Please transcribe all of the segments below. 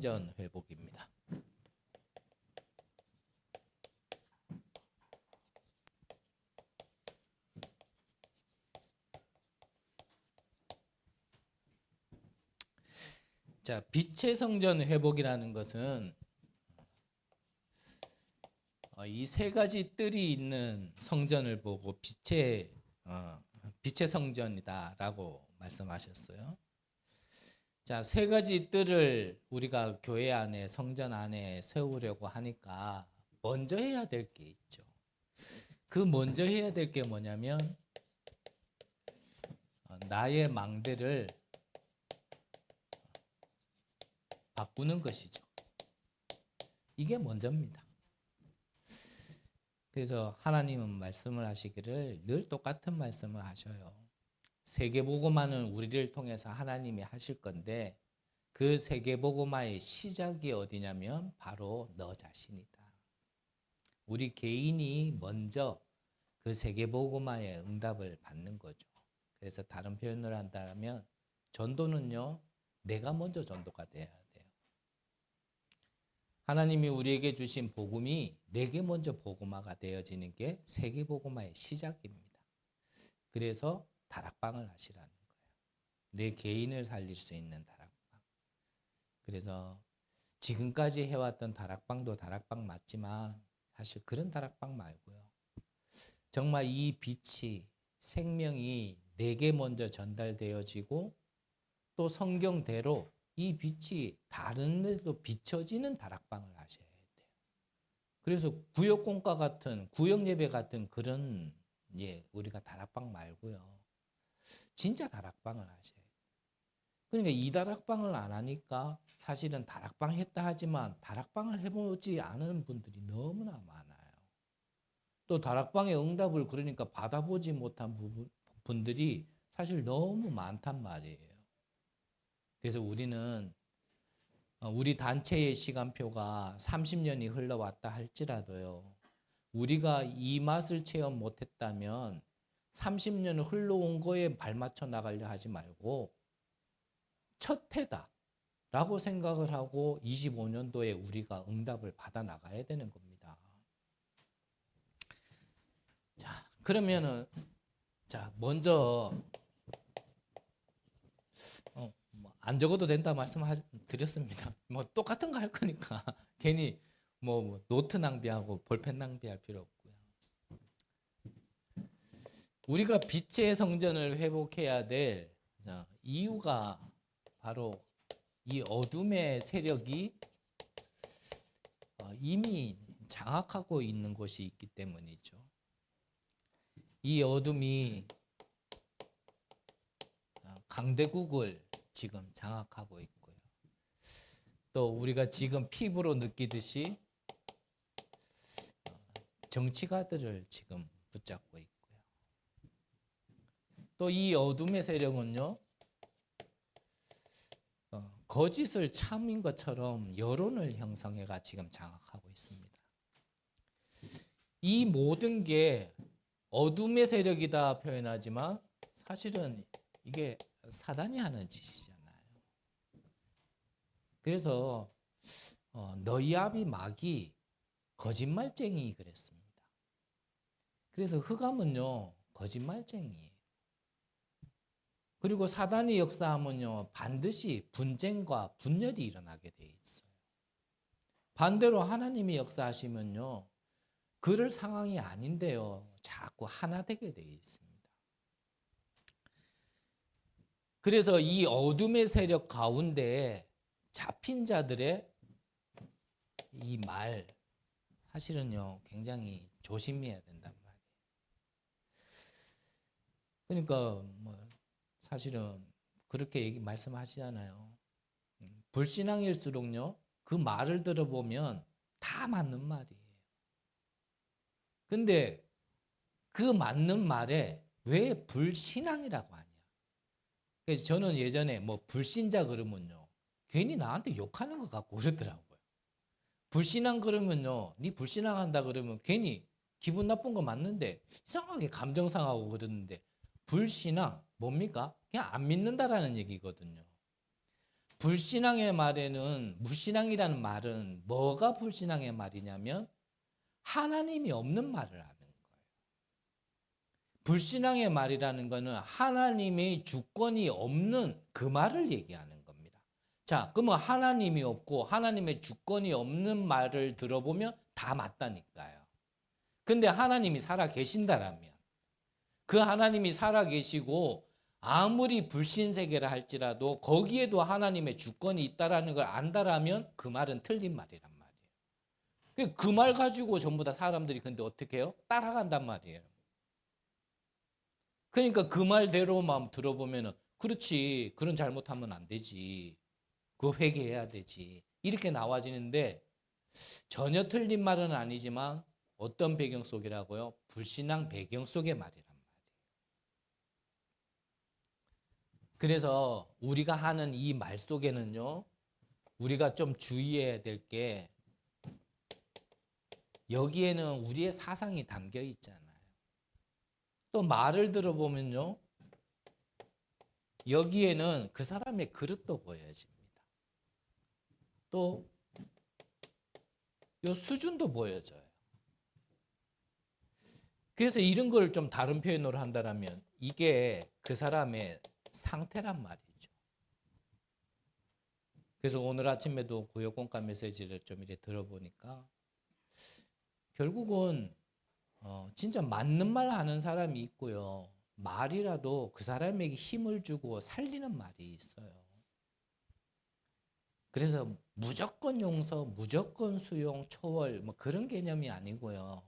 성전 회복입니다. 자, 빛의 성전 회복이라는 것은 이 세 가지 뜰이 있는 성전을 보고 빛의 성전이다라고 말씀하셨어요. 자, 세 가지 뜰을 우리가 교회 안에 성전 안에 세우려고 하니까 먼저 해야 될 게 있죠. 그 먼저 해야 될 게 뭐냐면 나의 망대를 바꾸는 것이죠. 이게 먼저입니다. 그래서 하나님은 말씀을 하시기를 늘 똑같은 말씀을 하셔요. 세계복음화는 우리를 통해서 하나님이 하실 건데 그 세계복음화의 시작이 어디냐면 바로 너 자신이다. 우리 개인이 먼저 그 세계복음화의 응답을 받는 거죠. 그래서 다른 표현을 한다면 전도는요, 내가 먼저 전도가 돼야 돼요. 하나님이 우리에게 주신 복음이 내게 먼저 복음화가 되어지는 게 세계복음화의 시작입니다. 그래서 다락방을 하시라는 거예요. 내 개인을 살릴 수 있는 다락방. 그래서 지금까지 해왔던 다락방도 다락방 맞지만 사실 그런 다락방 말고요. 정말 이 빛이 생명이 내게 먼저 전달되어지고 또 성경대로 이 빛이 다른 데도 비춰지는 다락방을 하셔야 돼요. 그래서 구역공과 같은 구역예배 같은 그런 우리가 다락방 말고요. 진짜 다락방을 하셔야 돼요. 그러니까 이 다락방을 안 하니까 사실은 다락방 했다 하지만 다락방을 해보지 않은 분들이 너무나 많아요. 또 다락방의 응답을 그러니까 받아보지 못한 분들이 사실 너무 많단 말이에요. 그래서 우리는 우리 단체의 시간표가 30년이 흘러왔다 할지라도요. 우리가 이 맛을 체험 못했다면 30년 흘러온 거에 발맞춰 나가려 하지 말고 첫 해다라고 생각을 하고 25년도에 우리가 응답을 받아 나가야 되는 겁니다. 자, 그러면은 먼저 안 적어도 된다 말씀드렸습니다. 뭐 똑같은 거 할 거니까 괜히 뭐 노트 낭비하고 볼펜 낭비할 필요 없고요. 우리가 빛의 성전을 회복해야 될 이유가 바로 이 어둠의 세력이 이미 장악하고 있는 곳이 있기 때문이죠. 이 어둠이 강대국을 지금 장악하고 있고요. 또 우리가 지금 피부로 느끼듯이 정치가들을 지금 붙잡고 있고요. 또 이 어둠의 세력은요, 거짓을 참인 것처럼 여론을 형성해가 지금 장악하고 있습니다. 이 모든 게 어둠의 세력이다 표현하지만 사실은 이게 사단이 하는 짓이잖아요. 그래서 너희 아비 마귀 거짓말쟁이 그랬습니다. 그래서 흑암은요 거짓말쟁이에요. 그리고 사단이 역사하면요 반드시 분쟁과 분열이 일어나게 돼 있어요. 반대로 하나님이 역사하시면요 그럴 상황이 아닌데요 자꾸 하나 되게 돼 있습니다. 그래서 이 어둠의 세력 가운데 잡힌 자들의 이 말 사실은요 굉장히 조심해야 된단 말이에요. 그러니까 뭐 사실은 그렇게 말씀하시잖아요. 불신앙일수록요 그 말을 들어보면 다 맞는 말이에요. 근데 그 맞는 말에 왜 불신앙이라고 하냐? 그래서 저는 예전에 뭐 불신자 그러면요 괜히 나한테 욕하는 것 같고 그러더라고요. 불신앙 그러면요 네 불신앙한다 그러면 괜히 기분 나쁜 거 맞는데 이상하게 감정 상하고 그러는데 불신앙 뭡니까? 그냥 안 믿는다라는 얘기거든요. 불신앙의 말에는 무신앙이라는 말은 뭐가 불신앙의 말이냐면 하나님이 없는 말을 하는 거예요. 불신앙의 말이라는 거는 하나님의 주권이 없는 그 말을 얘기하는 겁니다. 자, 그러면 하나님이 없고 하나님의 주권이 없는 말을 들어보면 다 맞다니까요. 근데 하나님이 살아 계신다라면 그 하나님이 살아 계시고 아무리 불신세계라 할지라도 거기에도 하나님의 주권이 있다라는 걸 안다라면 그 말은 틀린 말이란 말이에요. 그 말 가지고 전부 다 사람들이 근데 어떻게 해요? 따라간단 말이에요. 그러니까 그 말대로만 들어보면은 그렇지, 그런 잘못하면 안 되지, 그거 회개해야 되지, 이렇게 나와지는데 전혀 틀린 말은 아니지만 어떤 배경 속이라고요? 불신앙 배경 속의 말이란 말이에요. 그래서 우리가 하는 이 말 속에는요, 우리가 좀 주의해야 될 게 여기에는 우리의 사상이 담겨 있잖아요. 또 말을 들어보면요, 여기에는 그 사람의 그릇도 보여집니다. 또 요 수준도 보여져요. 그래서 이런 걸 좀 다른 표현으로 한다면 이게 그 사람의 상태란 말이죠. 그래서 오늘 아침에도 구역공과 메시지를 좀 이렇게 들어보니까 결국은 진짜 맞는 말 하는 사람이 있고요. 말이라도 그 사람에게 힘을 주고 살리는 말이 있어요. 그래서 무조건 용서, 무조건 수용, 초월 뭐 그런 개념이 아니고요.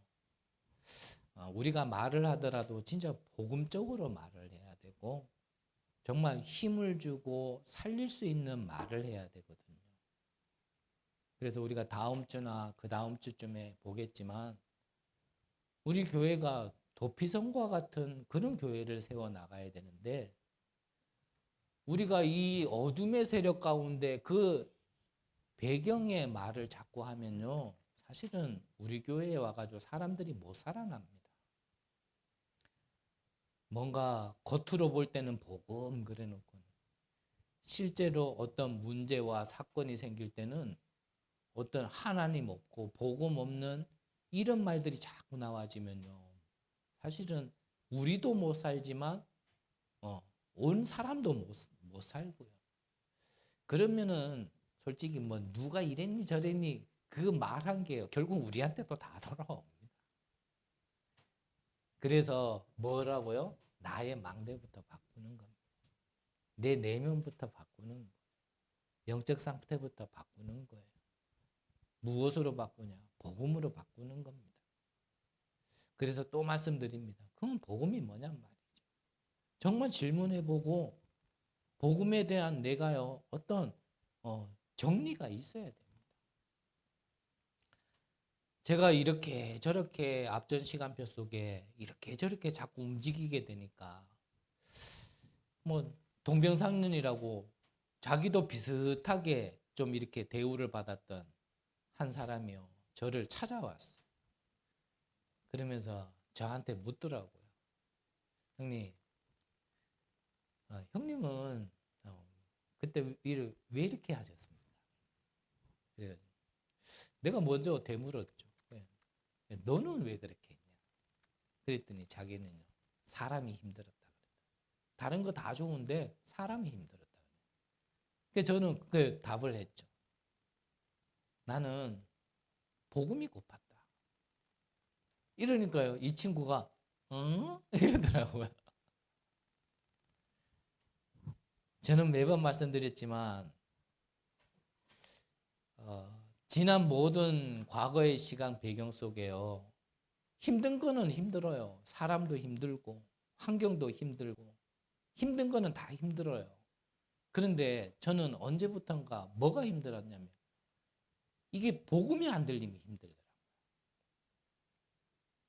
우리가 말을 하더라도 진짜 복음적으로 말을 해야 되고 정말 힘을 주고 살릴 수 있는 말을 해야 되거든요. 그래서 우리가 다음 주나 그 다음 주쯤에 보겠지만 우리 교회가 도피성과 같은 그런 교회를 세워 나가야 되는데 우리가 이 어둠의 세력 가운데 그 배경의 말을 자꾸 하면요, 사실은 우리 교회에 와가지고 사람들이 못 살아납니다. 뭔가 겉으로 볼 때는 복음 그래놓고 실제로 어떤 문제와 사건이 생길 때는 어떤 하나님 없고 복음 없는 이런 말들이 자꾸 나와지면요, 사실은 우리도 못 살지만 온 사람도 못 살고요. 그러면은 솔직히 뭐 누가 이랬니 저랬니 그 말한 게요, 결국 우리한테도 다 돌아옵니다. 그래서 뭐라고요? 나의 망대부터 바꾸는 겁니다. 내 내면부터 바꾸는 거예요. 영적 상태부터 바꾸는 거예요. 무엇으로 바꾸냐? 복음으로 바꾸는 겁니다. 그래서 또 말씀드립니다. 그건 복음이 뭐냔 말이죠. 정말 질문해보고 복음에 대한 내가요, 어떤 정리가 있어야 됩니다. 제가 이렇게 저렇게 앞전 시간표 속에 이렇게 저렇게 자꾸 움직이게 되니까 뭐 동병상련이라고 자기도 비슷하게 좀 이렇게 대우를 받았던 한 사람이요, 저를 찾아왔어요. 그러면서 저한테 묻더라고요. 형님, 형님은 그때 왜 이렇게 하셨습니까? 내가 먼저 되물었죠. 너는 왜 그렇게 했냐? 그랬더니 자기는요, 사람이 힘들었다 그랬다. 다른 거 다 좋은데 사람이 힘들었다. 그래서 저는 그 답을 했죠. 나는 복음이 고팠다. 이러니까요, 이 친구가 응? 이러더라고요. 저는 매번 말씀드렸지만 지난 모든 과거의 시간 배경 속에요, 힘든 거는 힘들어요. 사람도 힘들고 환경도 힘들고 힘든 거는 다 힘들어요. 그런데 저는 언제부턴가 뭐가 힘들었냐면 이게 복음이 안 들리면 힘들더라고요.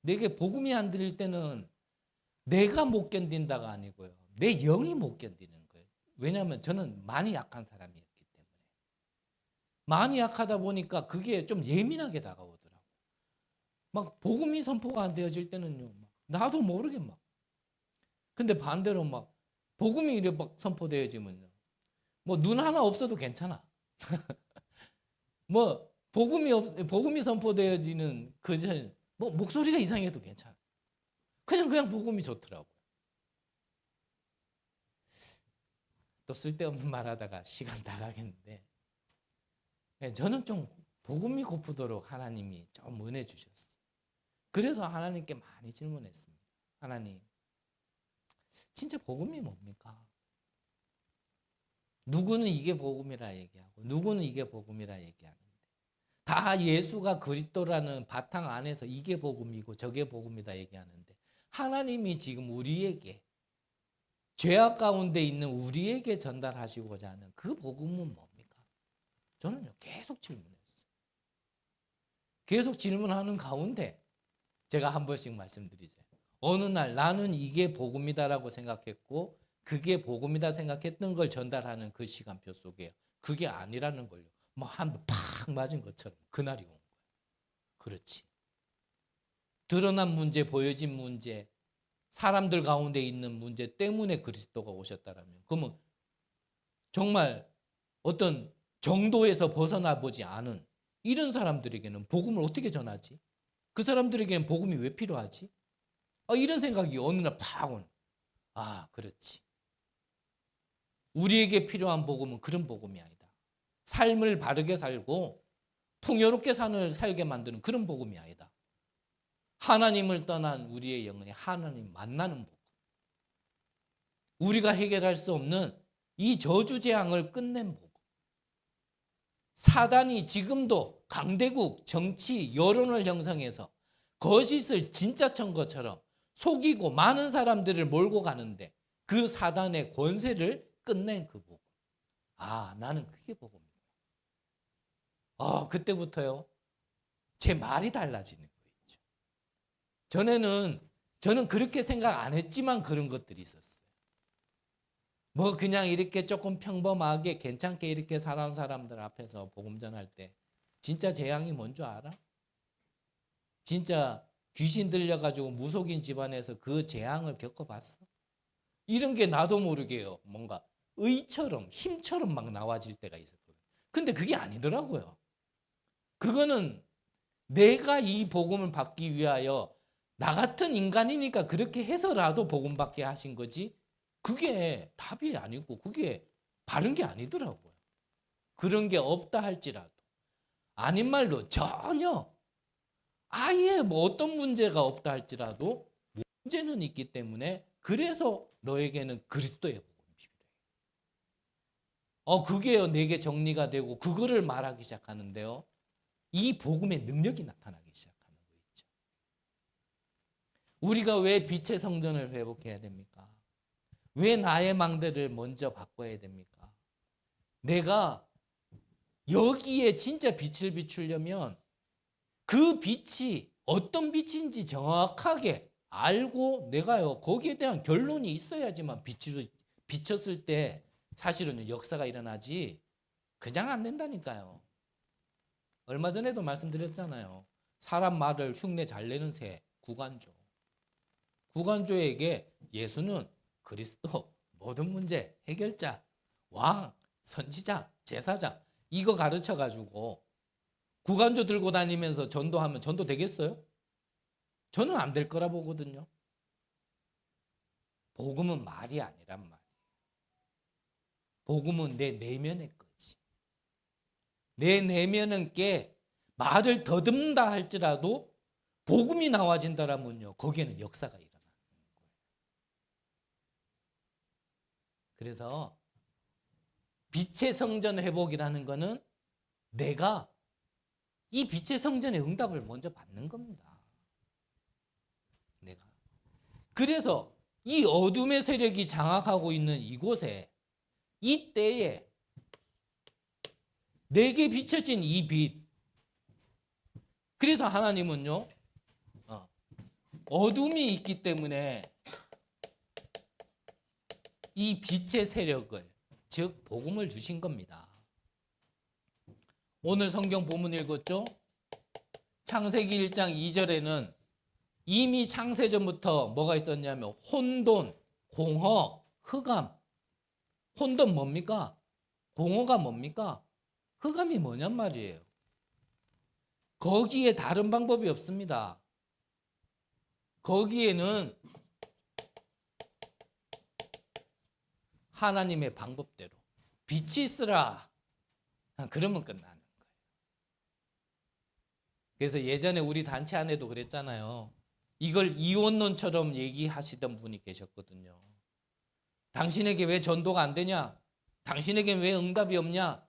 내게 복음이 안 들릴 때는 내가 못 견딘다가 아니고요, 내 영이 못 견디는 거예요. 왜냐하면 저는 많이 약한 사람이었기 때문에. 많이 약하다 보니까 그게 좀 예민하게 다가오더라고요. 막 복음이 선포가 안 되어질 때는요, 막 나도 모르게 막. 근데 반대로 막 복음이 이래 막 선포되어지면요, 뭐 눈 하나 없어도 괜찮아. 뭐 복음이 선포되어지는 그전 뭐 목소리가 이상해도 괜찮아. 그냥 복음이 좋더라고. 또 쓸데없는 말하다가 시간 다 가겠는데, 저는 좀 복음이 고프도록 하나님이 좀 은혜 주셨어요. 그래서 하나님께 많이 질문했습니다. 하나님, 진짜 복음이 뭡니까? 누구는 이게 복음이라 얘기하고 누구는 이게 복음이라 얘기하는데 다 예수가 그리스도라는 바탕 안에서 이게 복음이고 저게 복음이다 얘기하는데, 하나님이 지금 우리에게 죄악 가운데 있는 우리에게 전달하시고자 하는 그 복음은 뭡니까? 저는요 계속 질문했어요. 계속 질문하는 가운데 제가 한 번씩 말씀드리죠. 어느 날 나는 이게 복음이다라고 생각했고 그게 복음이다 생각했던 걸 전달하는 그 시간표 속에 그게 아니라는 걸요. 뭐 한 번 팍 맞은 것처럼 그날이 온 거예요. 그렇지. 드러난 문제, 보여진 문제, 사람들 가운데 있는 문제 때문에 그리스도가 오셨다라면, 그러면 정말 어떤 정도에서 벗어나 보지 않은 이런 사람들에게는 복음을 어떻게 전하지? 그 사람들에게는 복음이 왜 필요하지? 이런 생각이 어느 날 팍 오는. 그렇지. 우리에게 필요한 복음은 그런 복음이 아니다. 삶을 바르게 살고 풍요롭게 살게 만드는 그런 복음이 아니다. 하나님을 떠난 우리의 영혼이 하나님 만나는 복음. 우리가 해결할 수 없는 이 저주재앙을 끝낸 복음. 사단이 지금도 강대국, 정치, 여론을 형성해서 거짓을 진짜 천 것처럼 속이고 많은 사람들을 몰고 가는데 그 사단의 권세를 끝낸 그 복음. 나는 그게 복음이에요. 그때부터요. 제 말이 달라지는 거예요. 저는 그렇게 생각 안 했지만 그런 것들이 있었어요. 뭐 그냥 이렇게 조금 평범하게 괜찮게 이렇게 살아온 사람들 앞에서 복음 전할 때 진짜 재앙이 뭔 줄 알아? 진짜 귀신 들려가지고 무속인 집안에서 그 재앙을 겪어봤어? 이런 게 나도 모르게요. 뭔가 의처럼 힘처럼 막 나와질 때가 있었거든요. 근데 그게 아니더라고요. 그거는 내가 이 복음을 받기 위하여 나 같은 인간이니까 그렇게 해서라도 복음 받게 하신 거지, 그게 답이 아니고 그게 바른 게 아니더라고요. 그런 게 없다 할지라도, 아닌 말로 전혀 아예 뭐 어떤 문제가 없다 할지라도 문제는 있기 때문에 그래서 너에게는 그리스도의 복음이 필요해. 그게요 내게 정리가 되고 그거를 말하기 시작하는데요. 이 복음의 능력이 나타나기 시작하는 거 있죠. 우리가 왜 빛의 성전을 회복해야 됩니까? 왜 나의 망대를 먼저 바꿔야 됩니까? 내가 여기에 진짜 빛을 비추려면 그 빛이 어떤 빛인지 정확하게 알고 내가요 거기에 대한 결론이 있어야지만 비쳤을 때 사실은 역사가 일어나지 그냥 안 된다니까요. 얼마 전에도 말씀드렸잖아요. 사람 말을 흉내 잘 내는 새 구간조. 구간조에게 예수는 그리스도, 모든 문제 해결자, 왕, 선지자, 제사장 이거 가르쳐가지고 구간조 들고 다니면서 전도하면 전도 되겠어요? 저는 안 될 거라 보거든요. 복음은 말이 아니란 말이에요. 복음은 내 내면의 거지. 내 내면은 게 말을 더듬다 할지라도 복음이 나와진다라면요 거기에는 역사가 일어나는 거예요. 그래서 빛의 성전 회복이라는 거는 내가 이 빛의 성전의 응답을 먼저 받는 겁니다. 내가. 그래서 이 어둠의 세력이 장악하고 있는 이곳에 이때에 내게 비춰진 이 빛. 그래서 하나님은요 어둠이 있기 때문에 이 빛의 세력을 즉 복음을 주신 겁니다. 오늘 성경 본문 읽었죠? 창세기 1장 2절에는 이미 창세전부터 뭐가 있었냐면 혼돈, 공허, 흑암. 혼돈 뭡니까? 공허가 뭡니까? 흑암이 뭐냔 말이에요. 거기에 다른 방법이 없습니다. 거기에는 하나님의 방법대로 빛이 있으라. 그러면 끝나는 거예요. 그래서 예전에 우리 단체 안에도 그랬잖아요. 이걸 이원론처럼 얘기하시던 분이 계셨거든요. 당신에게 왜 전도가 안 되냐? 당신에게 왜 응답이 없냐?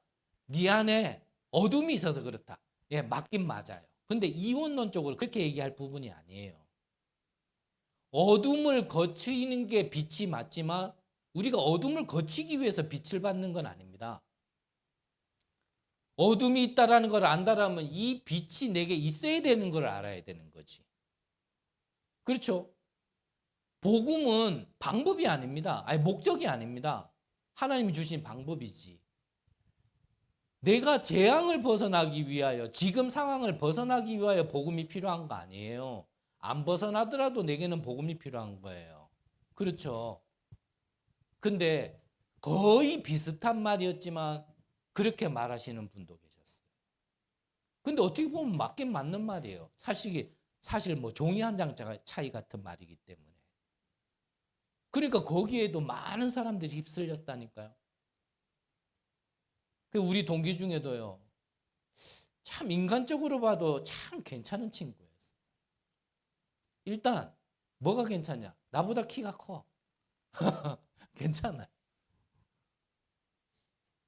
네 안에 어둠이 있어서 그렇다. 예, 맞긴 맞아요. 근데 이원론적으로 그렇게 얘기할 부분이 아니에요. 어둠을 거치는 게 빛이 맞지만 우리가 어둠을 거치기 위해서 빛을 받는 건 아닙니다. 어둠이 있다라는 걸 안다라면 이 빛이 내게 있어야 되는 걸 알아야 되는 거지. 그렇죠? 복음은 방법이 아닙니다. 아니, 목적이 아닙니다. 하나님이 주신 방법이지. 내가 재앙을 벗어나기 위하여, 지금 상황을 벗어나기 위하여 복음이 필요한 거 아니에요. 안 벗어나더라도 내게는 복음이 필요한 거예요. 그렇죠? 근데 거의 비슷한 말이었지만 그렇게 말하시는 분도 계셨어요. 근데 어떻게 보면 맞긴 맞는 말이에요. 사실 뭐 종이 한 장 차이 같은 말이기 때문에. 그러니까 거기에도 많은 사람들이 휩쓸렸다니까요. 우리 동기 중에도요. 참 인간적으로 봐도 참 괜찮은 친구였어요. 일단 뭐가 괜찮냐? 나보다 키가 커. 괜찮아요.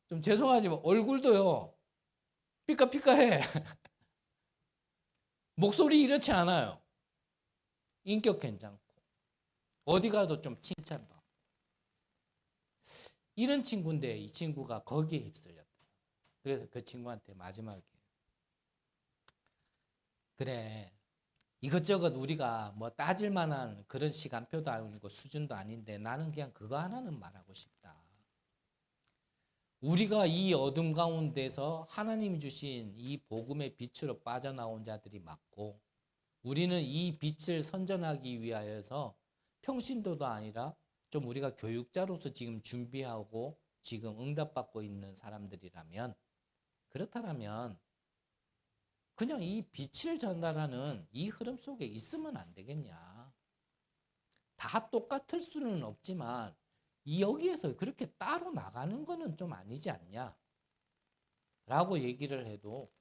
좀 죄송하지만 얼굴도요. 삐까삐까해. 목소리 이렇지 않아요. 인격 괜찮고 어디 가도 좀 칭찬받고. 이런 친구인데 이 친구가 거기에 휩쓸렸다. 그래서 그 친구한테 마지막에 그래, 이것저것 우리가 뭐 따질 만한 그런 시간표도 아니고 수준도 아닌데 나는 그냥 그거 하나는 말하고 싶다. 우리가 이 어둠 가운데서 하나님이 주신 이 복음의 빛으로 빠져나온 자들이 맞고 우리는 이 빛을 선전하기 위하여서 평신도도 아니라 좀 우리가 교육자로서 지금 준비하고 지금 응답받고 있는 사람들이라면 그렇다면 그냥 이 빛을 전달하는 이 흐름 속에 있으면 안 되겠냐. 다 똑같을 수는 없지만 여기에서 그렇게 따로 나가는 거는 좀 아니지 않냐. 라고 얘기를 해도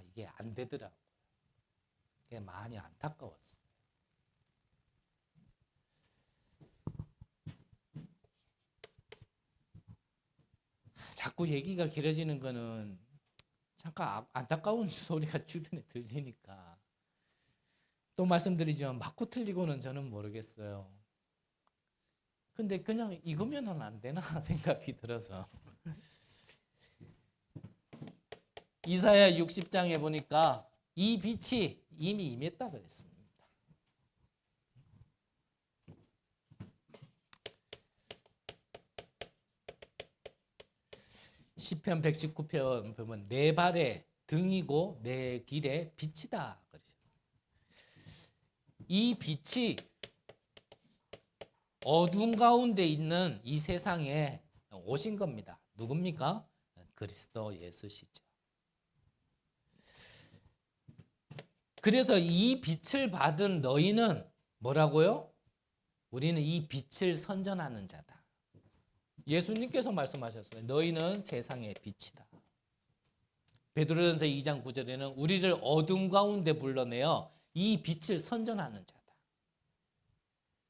이게 안 되더라고요. 그게 많이 안타까웠어요. 자꾸 얘기가 길어지는 거는 잠깐 안타까운 소리가 주변에 들리니까 또 말씀드리지만 맞고 틀리고는 저는 모르겠어요. 근데 그냥 이거면은 안 되나 생각이 들어서 이사야 60장에 보니까 이 빛이 이미 임했다 그랬습니다. 시편 119편 보면 내 발의 등이고 내 길의 빛이다 그러셨어요. 이 빛이 어둠 가운데 있는 이 세상에 오신 겁니다. 누굽니까? 그리스도 예수시죠. 그래서 이 빛을 받은 너희는 뭐라고요? 우리는 이 빛을 선전하는 자다. 예수님께서 말씀하셨어요. 너희는 세상의 빛이다. 베드로전서 2장 9절에는 우리를 어둠 가운데 불러내어 이 빛을 선전하는 자다.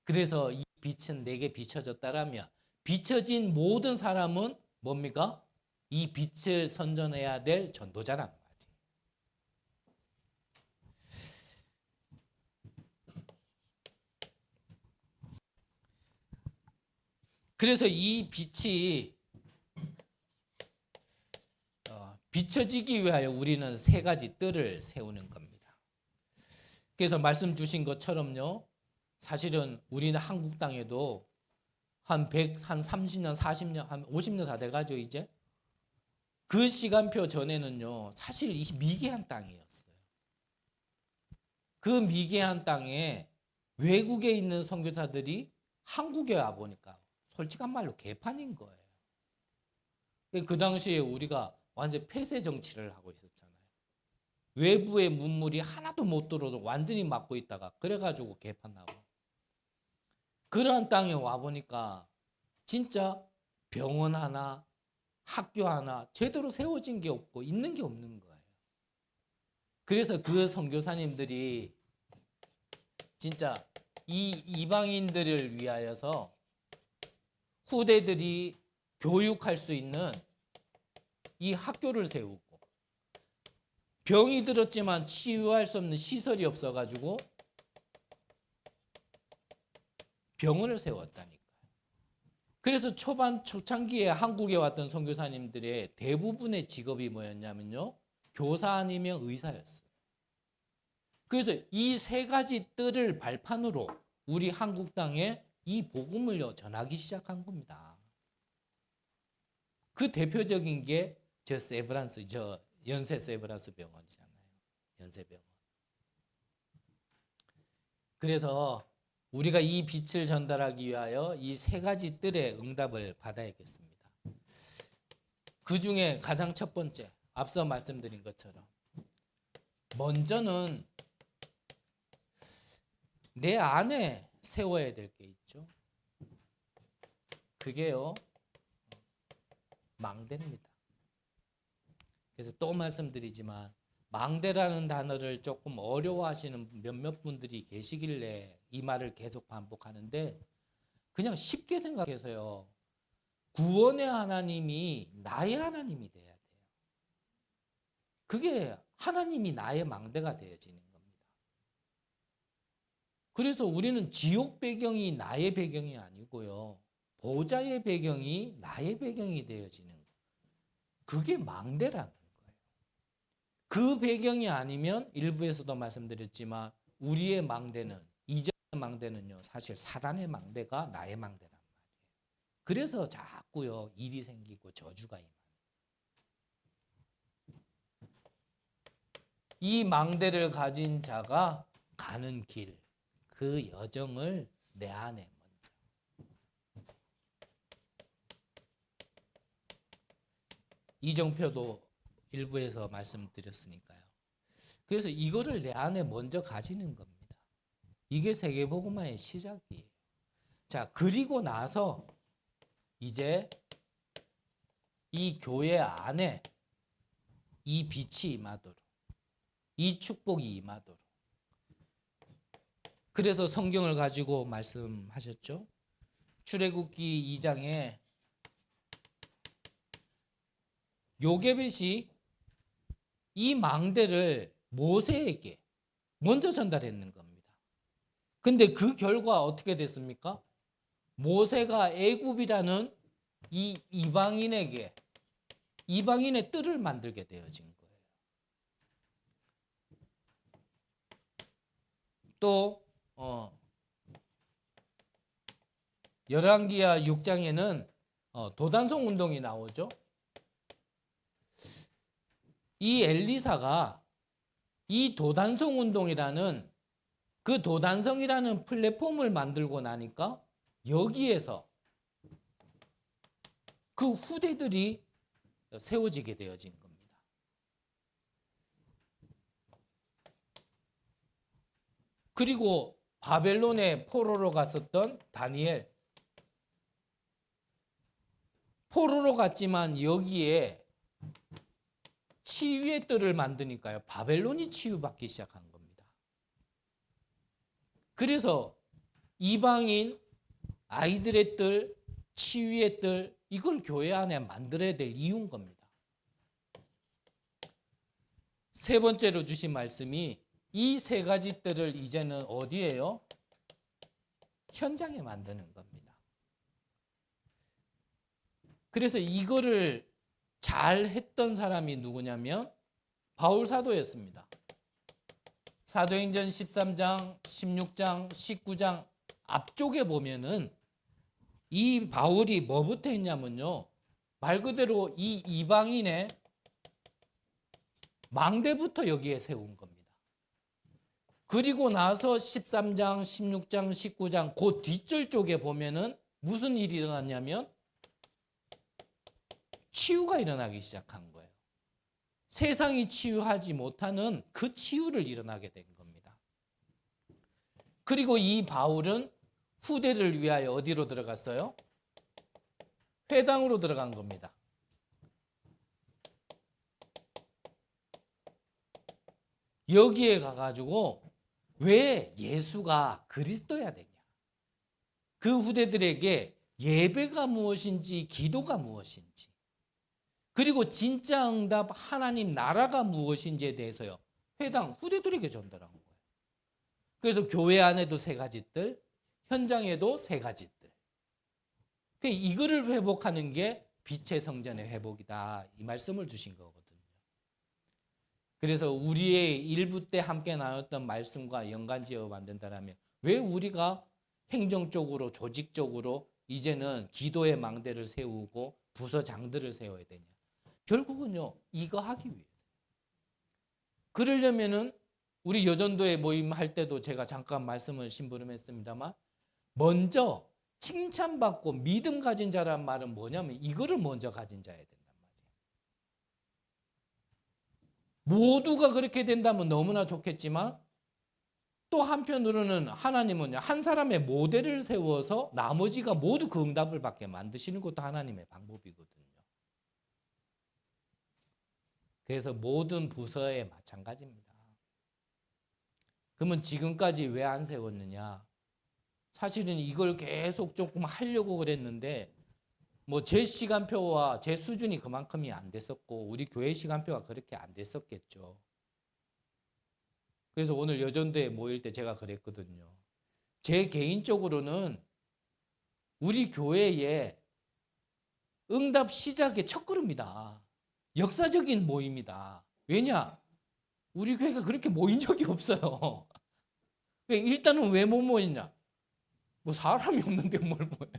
그래서 이 빛은 내게 비춰졌다라면 비춰진 모든 사람은 뭡니까? 이 빛을 선전해야 될 전도자란 말이에요. 그래서 이 빛이 비춰지기 위하여 우리는 세 가지 뜰을 세우는 겁니다. 그래서 말씀 주신 것처럼요. 사실은 우리는 한국 땅에도 한 30년, 40년, 한 50년 다 돼가죠 이제. 그 시간표 전에는요. 사실 이 미개한 땅이었어요. 그 미개한 땅에 외국에 있는 선교사들이 한국에 와 보니까 솔직한 말로 개판인 거예요. 그 당시에 우리가 완전 폐쇄 정치를 하고 있었잖아요. 외부의 문물이 하나도 못 들어도 완전히 막고 있다가 그래가지고 개판나고. 그러한 땅에 와보니까 진짜 병원 하나, 학교 하나 제대로 세워진 게 없고 있는 게 없는 거예요. 그래서 그 선교사님들이 진짜 이 이방인들을 위하여서 후대들이 교육할 수 있는 이 학교를 세우고, 병이 들었지만 치유할 수 없는 시설이 없어가지고 병원을 세웠다니까요. 그래서 초창기에 한국에 왔던 선교사님들의 대부분의 직업이 뭐였냐면요, 교사 아니면 의사였어요. 그래서 이 세 가지 뜰을 발판으로 우리 한국 땅에 이 복음을 전하기 시작한 겁니다. 그 대표적인 게 저 세브란스, 저 연세 세브란스 병원이잖아요. 연세병원. 그래서 우리가 이 빛을 전달하기 위하여 이 세 가지 뜰의 응답을 받아야겠습니다. 그 중에 가장 첫 번째, 앞서 말씀드린 것처럼 먼저는 내 안에 세워야 될 게 있죠. 그게요, 망대입니다. 그래서 또 말씀드리지만 망대라는 단어를 조금 어려워하시는 몇몇 분들이 계시길래 이 말을 계속 반복하는데, 그냥 쉽게 생각해서요, 구원의 하나님이 나의 하나님이 돼야 돼요. 그게 하나님이 나의 망대가 되어지는 겁니다. 그래서 우리는 지옥 배경이 나의 배경이 아니고요, 보좌의 배경이 나의 배경이 되어지는 거예요. 그게 망대라는 거예요. 그 배경이 아니면 일부에서도 말씀드렸지만 우리의 망대는, 이전의 망대는요, 사실 사단의 망대가 나의 망대란 말이에요. 그래서 자꾸요 일이 생기고 저주가 임하는. 이 망대를 가진 자가 가는 길, 그 여정을 내 안에 먼저. 이정표도 일부에서 말씀드렸으니까요. 그래서 이거를 내 안에 먼저 가지는 겁니다. 이게 세계복음화의 시작이에요. 자, 그리고 나서 이제 이 교회 안에 이 빛이 임하도록, 이 축복이 임하도록. 그래서 성경을 가지고 말씀하셨죠. 출애굽기 2장에 요게벳이 이 망대를 모세에게 먼저 전달했는 겁니다. 근데 그 결과 어떻게 됐습니까? 모세가 애굽이라는 이 이방인에게 이방인의 뜰을 만들게 되어진 거예요. 또 열왕기하 6장에는 도단성 운동이 나오죠. 이 엘리사가 이 도단성 운동이라는 그 도단성이라는 플랫폼을 만들고 나니까 여기에서 그 후대들이 세워지게 되어진 겁니다. 그리고 바벨론에 포로로 갔었던 다니엘, 포로로 갔지만 여기에 치유의 뜰을 만드니까요, 바벨론이 치유받기 시작한 겁니다. 그래서 이방인 아이들의 뜰, 치유의 뜰, 이걸 교회 안에 만들어야 될 이유인 겁니다. 세 번째로 주신 말씀이 이 세 가지 뜰을 이제는 어디에요? 현장에 만드는 겁니다. 그래서 이거를 잘 했던 사람이 누구냐면 바울 사도였습니다. 사도행전 13장, 16장, 19장 앞쪽에 보면은 이 바울이 뭐부터 했냐면요, 말 그대로 이 이방인의 망대부터 여기에 세운 겁니다. 그리고 나서 13장, 16장, 19장 그 뒷절 쪽에 보면은 무슨 일이 일어났냐면 치유가 일어나기 시작한 거예요. 세상이 치유하지 못하는 그 치유를 일어나게 된 겁니다. 그리고 이 바울은 후대를 위하여 어디로 들어갔어요? 회당으로 들어간 겁니다. 여기에 가가지고 왜 예수가 그리스도야 되냐? 그 후대들에게 예배가 무엇인지 기도가 무엇인지 그리고 진짜 응답 하나님 나라가 무엇인지에 대해서요. 회당 후대들에게 전달한 거예요. 그래서 교회 안에도 세 가지 뜰, 현장에도 세 가지 뜰. 이거를 회복하는 게 빛의 성전의 회복이다. 이 말씀을 주신 거거든요. 그래서 우리의 일부 때 함께 나눴던 말씀과 연관지어 만든다면 왜 우리가 행정적으로 조직적으로 이제는 기도의 망대를 세우고 부서장들을 세워야 되냐. 결국은요. 이거 하기 위해서. 그러려면은 우리 여전도회 모임할 때도 제가 잠깐 말씀을 심부름했습니다만 먼저 칭찬받고 믿음 가진 자란 말은 뭐냐면 이거를 먼저 가진 자야 된단 말이에요. 모두가 그렇게 된다면 너무나 좋겠지만 또 한편으로는 하나님은 한 사람의 모델을 세워서 나머지가 모두 그 응답을 받게 만드시는 것도 하나님의 방법이거든요. 그래서 모든 부서에 마찬가지입니다. 그러면 지금까지 왜 안 세웠느냐? 사실은 이걸 계속 조금 하려고 그랬는데 뭐 제 시간표와 제 수준이 그만큼이 안 됐었고 우리 교회 시간표가 그렇게 안 됐었겠죠. 그래서 오늘 여전도에 모일 때 제가 그랬거든요. 제 개인적으로는 우리 교회의 응답 시작의 첫걸음이다. 역사적인 모임이다. 왜냐? 우리 교회가 그렇게 모인 적이 없어요. 일단은 왜 못 모이냐? 뭐 사람이 없는데 뭘 모여요?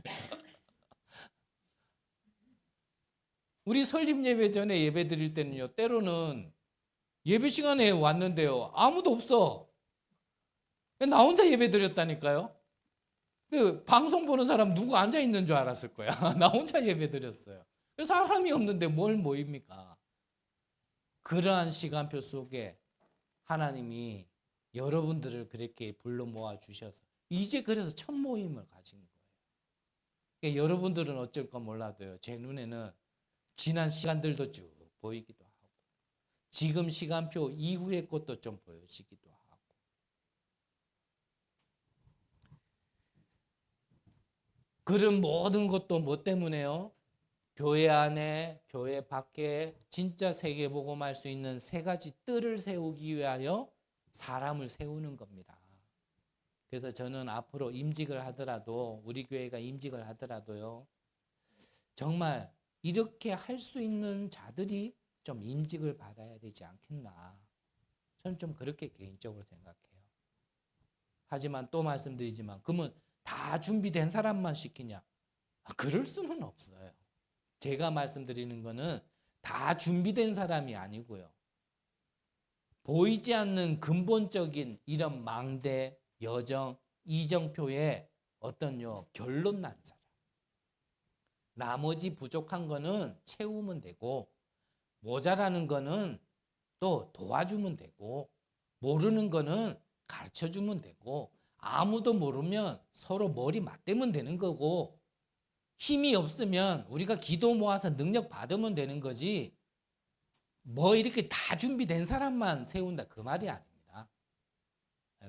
우리 설립 예배 전에 예배 드릴 때는요. 때로는 예배 시간에 왔는데요. 아무도 없어. 나 혼자 예배 드렸다니까요. 방송 보는 사람 누구 앉아 있는 줄 알았을 거야. 나 혼자 예배 드렸어요. 사람이 없는데 뭘 모입니까? 그러한 시간표 속에 하나님이 여러분들을 그렇게 불러 모아 주셔서 이제 그래서 첫 모임을 가진 거예요. 그러니까 여러분들은 어쩔까 몰라도요. 제 눈에는 지난 시간들도 쭉 보이기도 하고 지금 시간표 이후의 것도 좀 보여지기도 하고 그런 모든 것도 뭐 때문에요? 교회 안에 교회 밖에 진짜 세계복음할 수 있는 세 가지 뜰을 세우기 위하여 사람을 세우는 겁니다. 그래서 저는 앞으로 임직을 하더라도 우리 교회가 임직을 하더라도요. 정말 이렇게 할 수 있는 자들이 좀 임직을 받아야 되지 않겠나. 저는 좀 그렇게 개인적으로 생각해요. 하지만 또 말씀드리지만 그러면 다 준비된 사람만 시키냐? 그럴 수는 없어요. 제가 말씀드리는 거는 다 준비된 사람이 아니고요. 보이지 않는 근본적인 이런 망대, 여정, 이정표에 어떤요 결론 난 사람. 나머지 부족한 거는 채우면 되고 모자라는 거는 또 도와주면 되고 모르는 거는 가르쳐주면 되고 아무도 모르면 서로 머리 맞대면 되는 거고 힘이 없으면 우리가 기도 모아서 능력 받으면 되는 거지 뭐 이렇게 다 준비된 사람만 세운다 그 말이 아닙니다.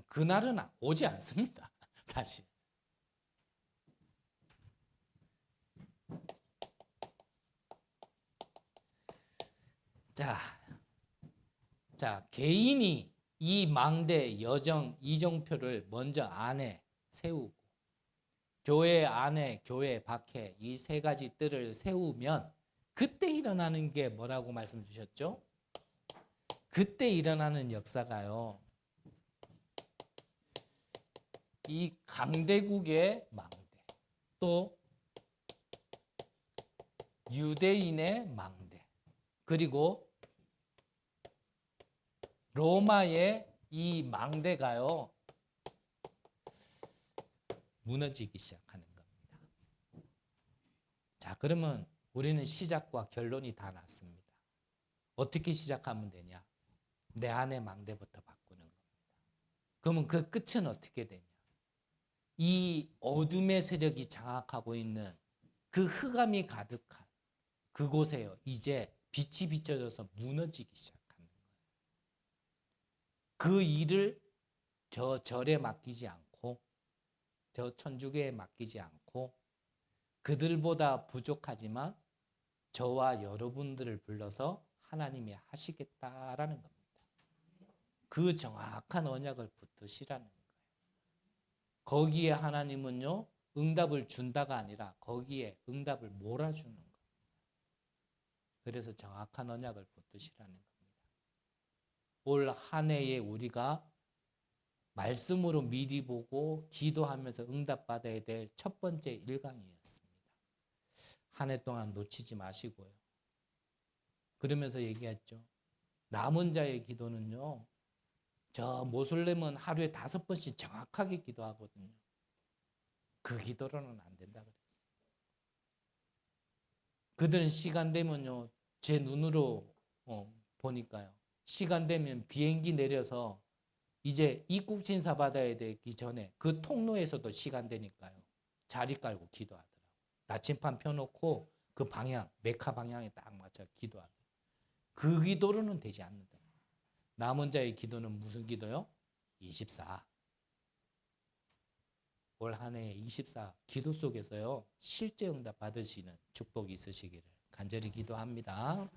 그날은 오지 않습니다. 사실. 자, 개인이 이 망대, 여정, 이정표를 먼저 안에 세우고 교회 안에, 교회 밖에 이 세 가지 뜰을 세우면 그때 일어나는 게 뭐라고 말씀 주셨죠? 그때 일어나는 역사가요. 이 강대국의 망대, 또 유대인의 망대, 그리고 로마의 이 망대가요. 무너지기 시작하는 겁니다. 자, 그러면 우리는 시작과 결론이 다 났습니다. 어떻게 시작하면 되냐? 내 안의 망대부터 바꾸는 겁니다. 그러면 그 끝은 어떻게 되냐? 이 어둠의 세력이 장악하고 있는 그 흑암이 가득한 그곳에요. 이제 빛이 비춰져서 무너지기 시작하는 거예요. 그 일을 저 절에 맡기지 않고 저 천주교에 맡기지 않고 그들보다 부족하지만 저와 여러분들을 불러서 하나님이 하시겠다라는 겁니다. 그 정확한 언약을 붙드시라는 거예요. 거기에 하나님은요, 응답을 준다가 아니라 거기에 응답을 몰아주는 거예요. 그래서 정확한 언약을 붙드시라는 겁니다. 올 한 해에 우리가 말씀으로 미리 보고 기도하면서 응답받아야 될 첫 번째 일강이었습니다. 한 해 동안 놓치지 마시고요. 그러면서 얘기했죠. 남은 자의 기도는요, 저 모슬렘은 하루에 5번씩 정확하게 기도하거든요. 그 기도로는 안 된다 그랬어요. 그들은 시간 되면요, 제 눈으로 보니까요, 시간 되면 비행기 내려서 이제 입국 심사 받아야 되기 전에 그 통로에서도 시간 되니까요, 자리 깔고 기도하더라고요. 나침반 펴놓고 그 방향, 메카 방향에 딱 맞춰 기도하더라고요. 그 기도로는 되지 않는다. 남은 자의 기도는 무슨 기도요? 24. 올 한 해 24 기도 속에서요, 실제 응답 받으시는 축복이 있으시기를 간절히 기도합니다.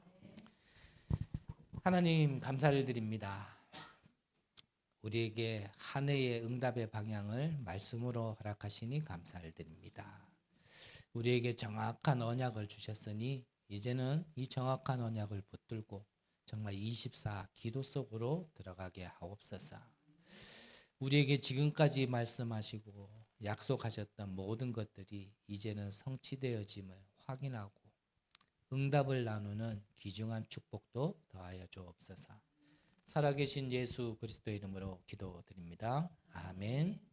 하나님 감사를 드립니다. 우리에게 한 해의 응답의 방향을 말씀으로 허락하시니 감사를 드립니다. 우리에게 정확한 언약을 주셨으니 이제는 이 정확한 언약을 붙들고 정말 24 기도 속으로 들어가게 하옵소서. 우리에게 지금까지 말씀하시고 약속하셨던 모든 것들이 이제는 성취되어짐을 확인하고 응답을 나누는 귀중한 축복도 더하여 주옵소서. 살아계신 예수 그리스도 이름으로 기도드립니다. 아멘.